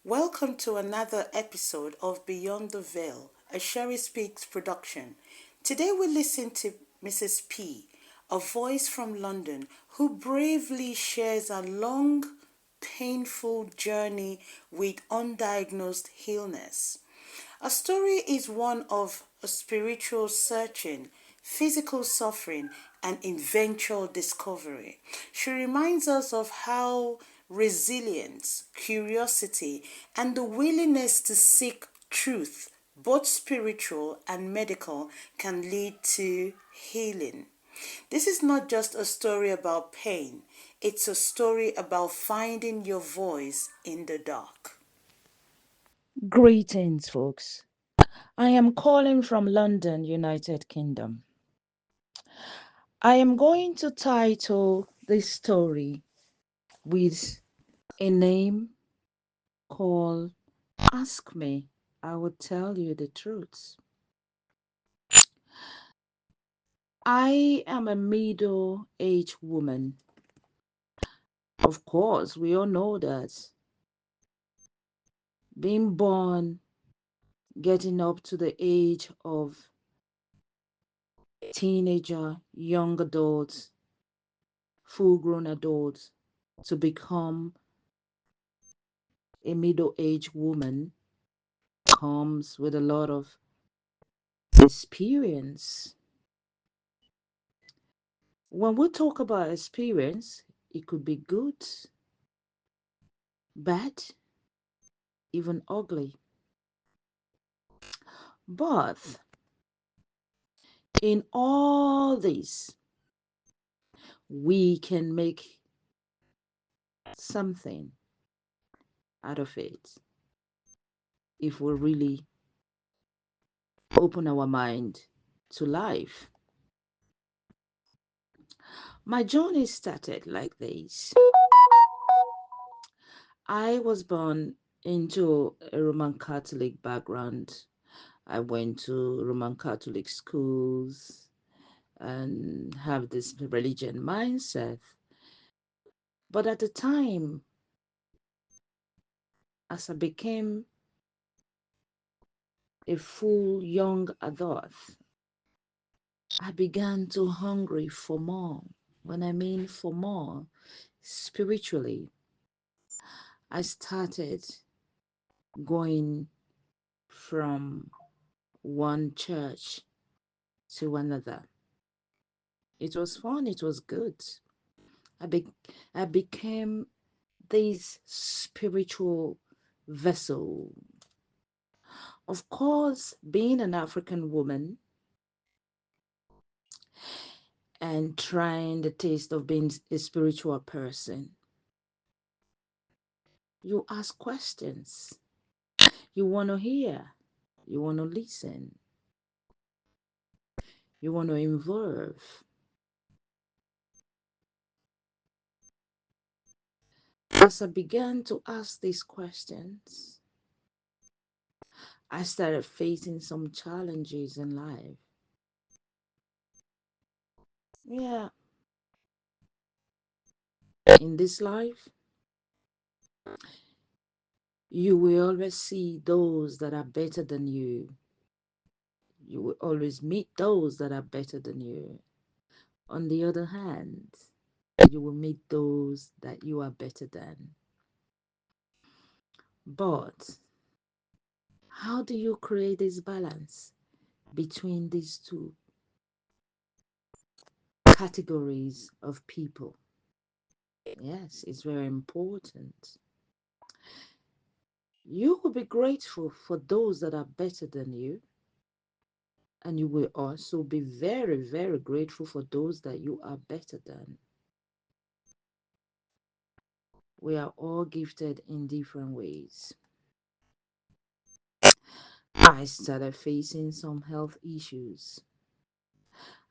Welcome to another episode of Beyond the Veil, a Sherry Speaks production. Today we listen to Mrs. P, a voice from London who bravely shares a long, painful journey with undiagnosed illness. Our story is one of a spiritual searching, physical suffering, and eventual discovery. She reminds us of how resilience, curiosity, and the willingness to seek truth, both spiritual and medical, can lead to healing. This is not just a story about pain, it's a story about finding your voice in the dark. Greetings, folks. I am calling from London, United Kingdom. I am going to title this story with a name called Ask Me, I Will Tell You the Truth. I am a middle aged woman. Of course, we all know that being born, getting up to the age of teenager, young adults, full grown adults, to become a middle aged woman comes with a lot of experience. When we talk about experience, it could be good, bad, even ugly. But in all this, we can make something out of it if we really open our mind to life. My journey started like this. I was born into a Roman Catholic background. I went to Roman Catholic schools and have this religion mindset. But at the time, as I became a full young adult, I began to hungry for more. When I mean for more, spiritually, I started going from one church to another. It was fun, it was good. I, be- I became this spiritual vessel. Of course, being an African woman and trying the taste of being a spiritual person, you ask questions. You want to hear, you want to listen, you want to involve. As I began to ask these questions, I started facing some challenges in life. Yeah, in this life, you will always see those that are better than you. You will always meet those that are better than you. On the other hand, you will meet those that you are better than. But how do you create this balance between these two categories of people? Yes, it's very important. You will be grateful for those that are better than you, and you will also be very, very grateful for those that you are better than. We are all gifted in different ways. I started facing some health issues.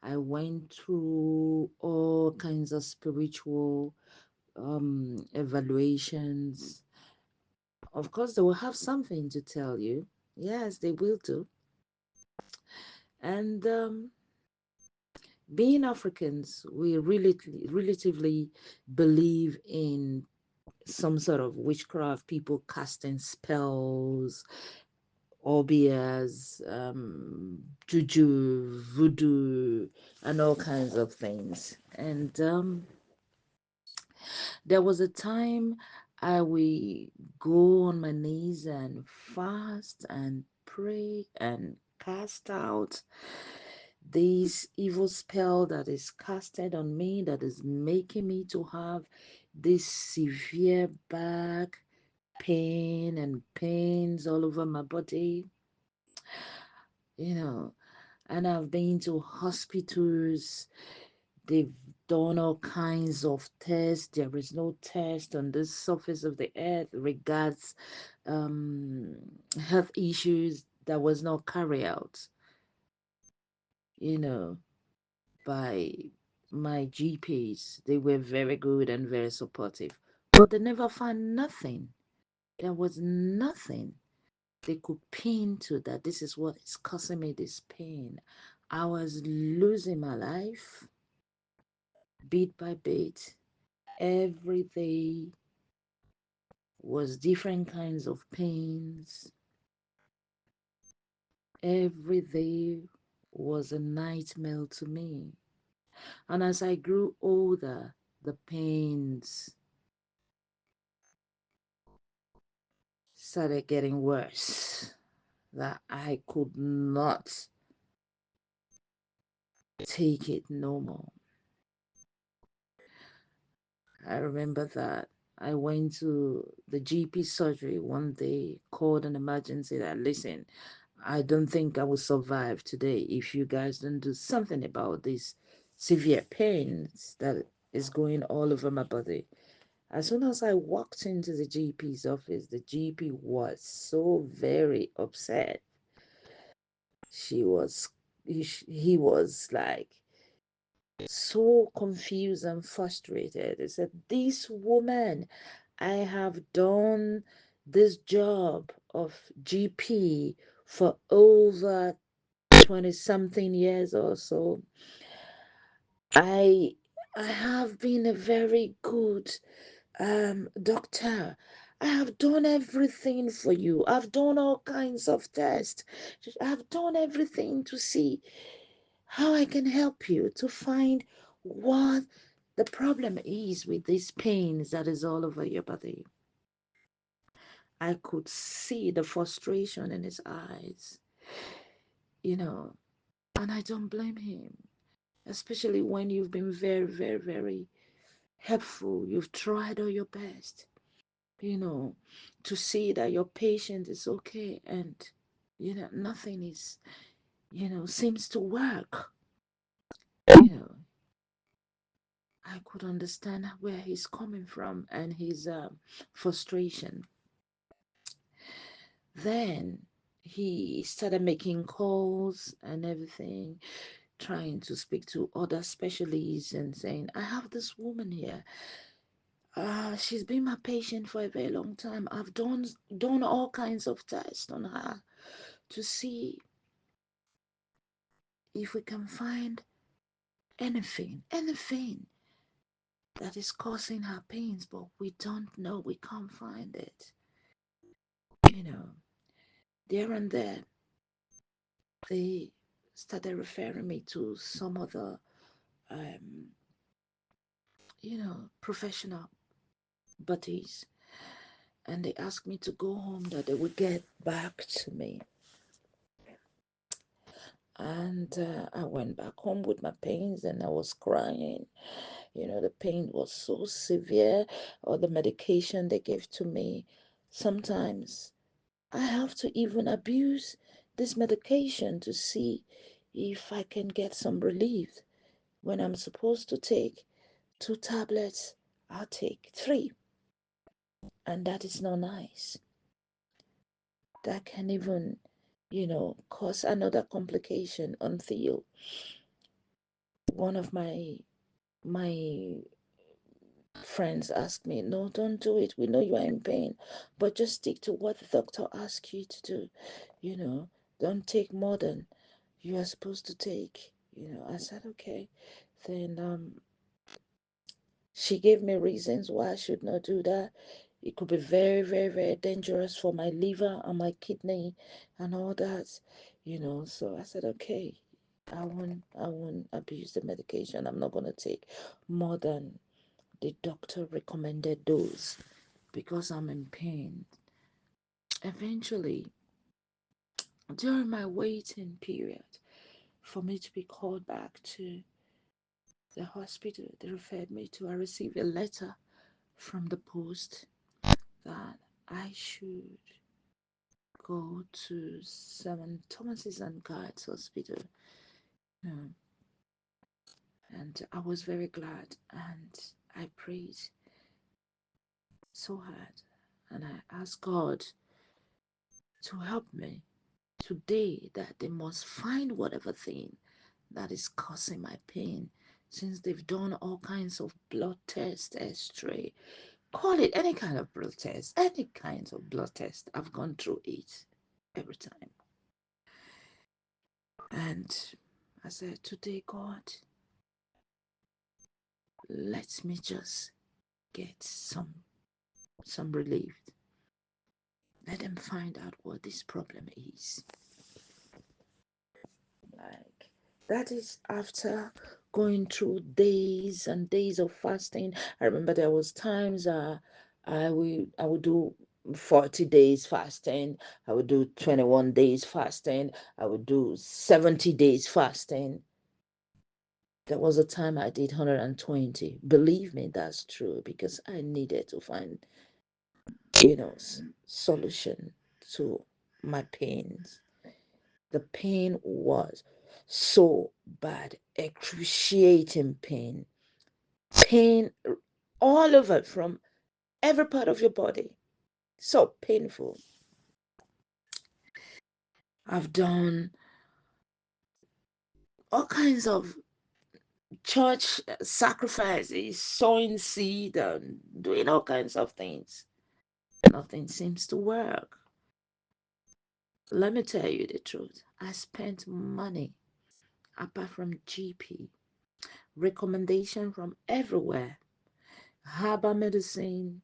I went through all kinds of spiritual evaluations. Of course, they will have something to tell you. Yes, they will do. And being Africans, we really relatively believe in some sort of witchcraft, people casting spells, obias, juju, voodoo, and all kinds of things. And there was a time I will go on my knees and fast and pray and cast out this evil spell that is casted on me, that is making me to have this severe back pain and pains all over my body, you know. And I've been to hospitals. They've done all kinds of tests. There is no test on this surface of the earth regards um, health issues that was not carried out, you know, by my GPs. They were very good and very supportive, but they never found nothing. There was nothing they could pin to that. This is what is causing me this pain. I was losing my life bit by bit. Every day was different kinds of pains. Every day was a nightmare to me. And as I grew older, the pains started getting worse, that I could not take it no more. I remember that I went to the GP surgery one day, called an emergency that, listen, I don't think I will survive today if you guys don't do something about this severe pains that is going all over my body. As soon as I walked into the GP's office, the GP was so very upset. She was, he was like so confused and frustrated. He said, this woman, I have done this job of GP for over 20 something years or so. I I have been a very good doctor. I have done everything for you. I've done all kinds of tests. I've done everything to see how I can help you to find what the problem is with these pains that is all over your body. I could see the frustration in his eyes, you know, and I don't blame him, especially when you've been very, very, very helpful. You've tried all your best, you know, to see that your patient is okay, and, nothing is, seems to work. You know, I could understand where he's coming from and his frustration. Then he started making calls and everything, trying to speak to other specialists and saying, I have this woman here. She's been my patient for a very long time. I've done all kinds of tests on her to see if we can find anything that is causing her pains, but we don't know. We can't find it. You know, there and there, they started referring me to some other, um, professional buddies, and they asked me to go home, that they would get back to me. And I went back home with my pains, and I was crying. The pain was so severe, or the medication they gave to me. Sometimes I have to even abuse this medication to see if I can get some relief. When I'm supposed to take 2 tablets, I'll take 3. And that is not nice. That can even, cause another complication until one of my friends asked me, no, don't do it. We know you are in pain, but just stick to what the doctor asks you to do. You know, don't take more than you are supposed to take. I said, okay. Then She gave me reasons why I should not do that. It could be very, very, very dangerous for my liver and my kidney and all that, So I said, okay, I won't abuse the medication. I'm not gonna take more than the doctor recommended dose because I'm in pain. Eventually, during my waiting period for me to be called back to the hospital they referred me to, I received a letter from the post that I should go to St. Thomas's and Guards Hospital. Um, and I was very glad and I prayed so hard and I asked God to help me today that they must find whatever thing that is causing my pain, since they've done all kinds of blood tests, x-ray, call it any kind of blood test, any kinds of blood test. I've gone through it every time. And I said, today, God, let me just get some relief. Let them find out what this problem is. Like, that is after going through days and days of fasting. I remember there was times I would do 40 days fasting. I would do 21 days fasting. I would do 70 days fasting. There was a time I did 120. Believe me, that's true because I needed to find, solution to my pains. The pain was so bad, excruciating pain, pain all over from every part of your body. So painful. I've done all kinds of church sacrifices, sowing seed, and doing all kinds of things. Nothing seems to work. Let me tell you the truth. I spent money apart from GP, recommendation from everywhere, herbal medicine,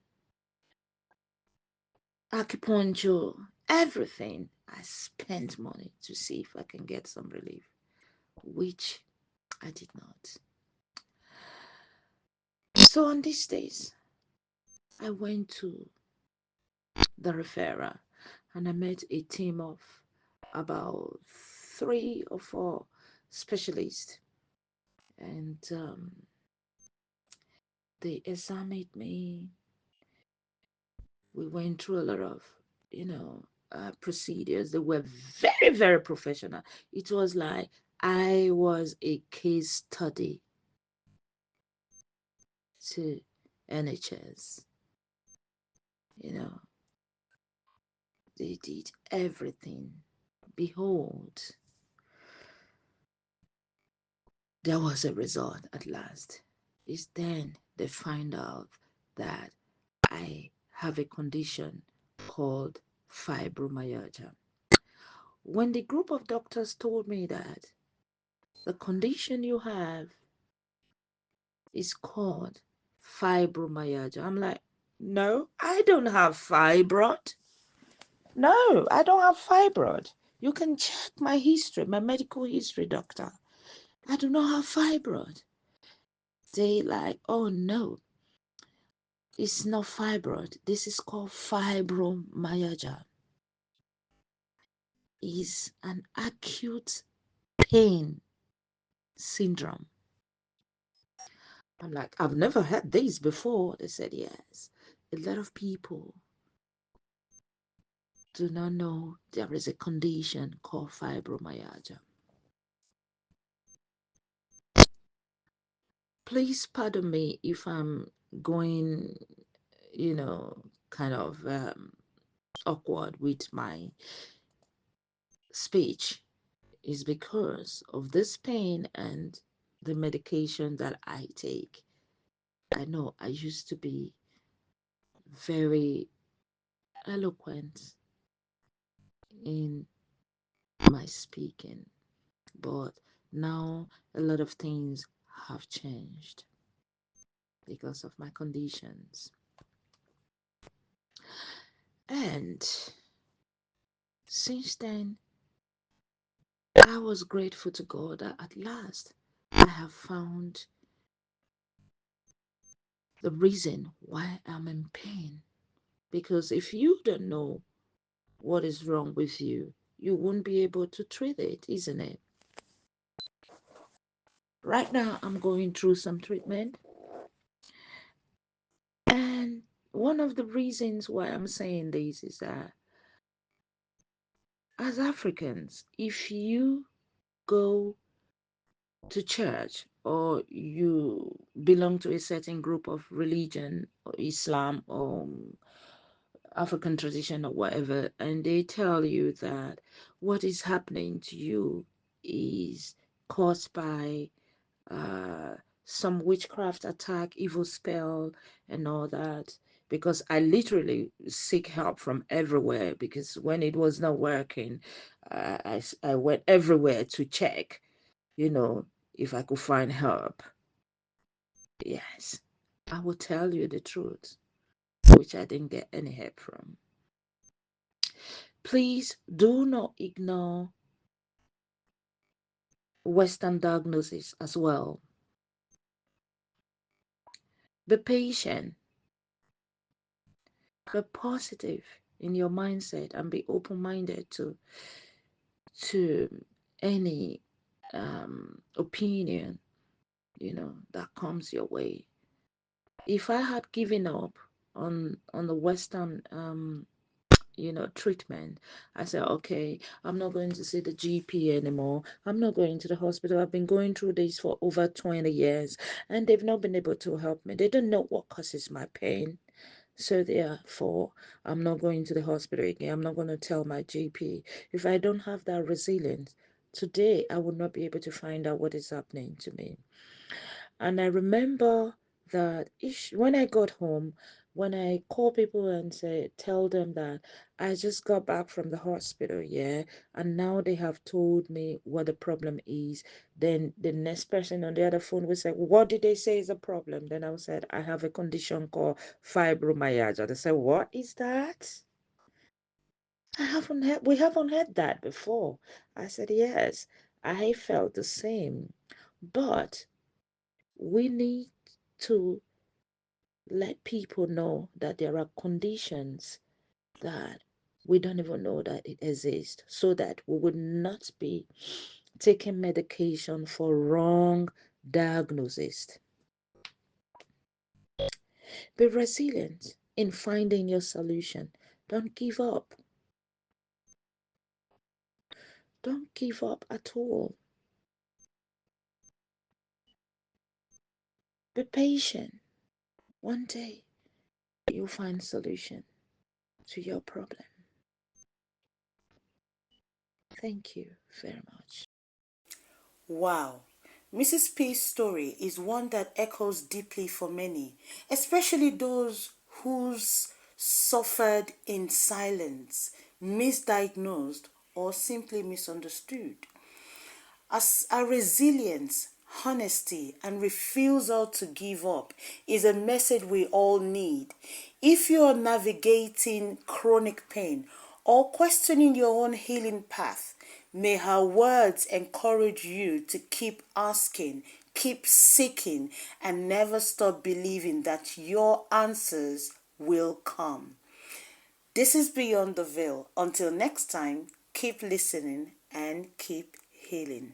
acupuncture, everything. I spent money to see if I can get some relief, which I did not. So on these days, I went to the referrer and I met a team of about 3 or 4 specialists, and they examined me. We went through a lot of, procedures. They were very, very professional. It was like I was a case study to NHS. You know, they did everything. Behold, there was a result at last. It's then they find out that I have a condition called fibromyalgia. When the group of doctors told me that the condition you have is called fibromyalgia, I'm like, no, I don't have fibroid. No, I don't have fibroid. You can check my history, my medical history, doctor. I do not have fibroid. They like, oh no, it's not fibroid. This is called fibromyalgia. Is an acute pain syndrome. I'm like, I've never had this before. They said, yes. A lot of people do not know there is a condition called fibromyalgia. Please pardon me if I'm going, kind of awkward with my speech. Is because of this pain and the medication that I take. I know I used to be very eloquent in my speaking, but now a lot of things have changed. because of my conditions. And since then, I was grateful to God that at last I have found the reason why I'm in pain. Because if you don't know what is wrong with you, you won't be able to treat it, isn't it? Right now, I'm going through some treatment. And one of the reasons why I'm saying this is that as Africans, if you go to church or you belong to a certain group of religion or Islam or African tradition or whatever, and they tell you that what is happening to you is caused by uh, some witchcraft attack, evil spell, and all that. Because I literally seek help from everywhere. Because when it was not working, I went everywhere to check, if I could find help. Yes, I will tell you the truth, which I didn't get any help from. Please do not ignore Western diagnosis as well. Be patient, be positive in your mindset, and be open-minded to any opinion, that comes your way. If I had given up on the Western treatment, I said, okay, I'm not going to see the GP anymore. I'm not going to the hospital. I've been going through this for over 20 years and they've not been able to help me. They don't know what causes my pain. So therefore, I'm not going to the hospital again. I'm not going to tell my GP. If I don't have that resilience, today I would not be able to find out what is happening to me. And I remember that when I got home, when I call people and tell them that I just got back from the hospital, yeah, and now they have told me what the problem is, then the next person on the other phone will say, what did they say is a problem? Then I said, I have a condition called fibromyalgia. They said, what is that? We haven't heard that before. I said, yes, I felt the same. But we need to let people know that there are conditions that we don't even know that it exists, so that we would not be taking medication for wrong diagnosis. Be resilient in finding your solution. Don't give up. Don't give up at all. Be patient. One day you'll find solution to your problem. Thank you very much. Wow. Mrs. P's story is one that echoes deeply for many, especially those who's suffered in silence, misdiagnosed, or simply misunderstood. As a resilience, honesty, and refusal to give up is a message we all need. If you are navigating chronic pain or questioning your own healing path, may her words encourage you to keep asking, keep seeking, and never stop believing that your answers will come. This is Beyond the Veil. Until next time, keep listening and keep healing.